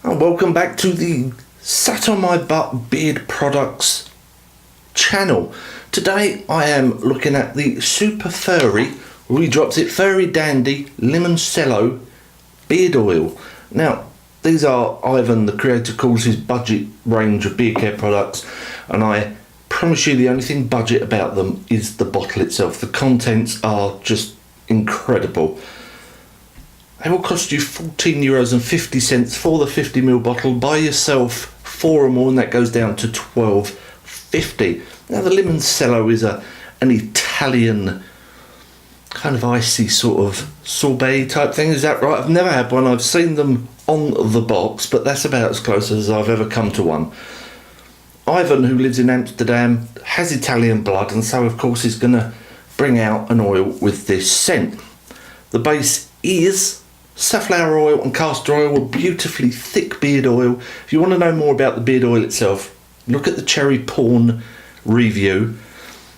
And welcome back to the Sat on My Butt Beard Products channel. Today I am looking at the Super Furry, or he drops it, Furry Dandy Limoncello Beard Oil. Now, these are Ivan, the creator, calls his budget range of beard care products, and I promise you the only thing budget about them is the bottle itself. The contents are just incredible. They will cost you €14.50 for the 50ml bottle. Buy yourself 4 or more and that goes down to $12.50. Now the Limoncello is an Italian kind of icy sort of sorbet type thing, is that right? I've never had one. I've seen them on the box, but that's about as close as I've ever come to one. Ivan, who lives in Amsterdam, has Italian blood, and so of course he's going to bring out an oil with this scent. The base is safflower oil and castor oil, a beautifully thick beard oil. If you want to know more about the beard oil itself, look at the Cherry Porn review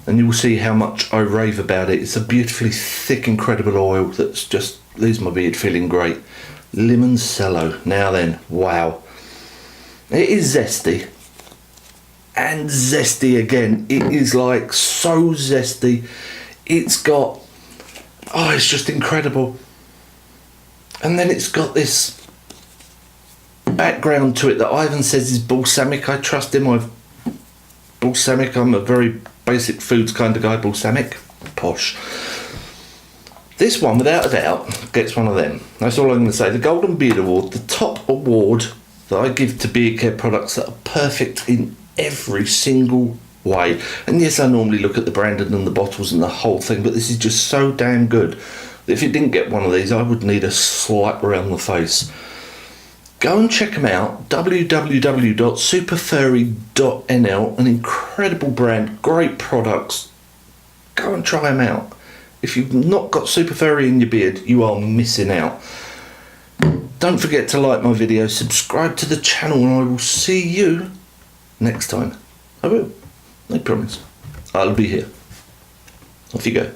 and you will see how much I rave about it. It's a beautifully thick, incredible oil that's just leaves my beard feeling great. Limoncello. Now then, wow. It is zesty. And zesty again. It is like so zesty. It's got, oh, it's just incredible. And then it's got this background to it that Ivan says is balsamic. I trust him. Balsamic, I'm a very basic foods kind of guy. Balsamic, posh. This one, without a doubt, gets one of them. That's all I'm going to say. The Golden Beard Award, the top award that I give to beard care products that are perfect in every single way. And yes, I normally look at the branding and the bottles and the whole thing, but this is just so damn good. If you didn't get one of these, I would need a slap around the face. Go and check them out. www.superfurry.nl, an incredible brand, great products. Go and try them out. If you've not got Super Furry in your beard, you are missing out. Don't forget to like my video, subscribe to the channel, and I will see you next time. I will. I promise. I'll be here. Off you go.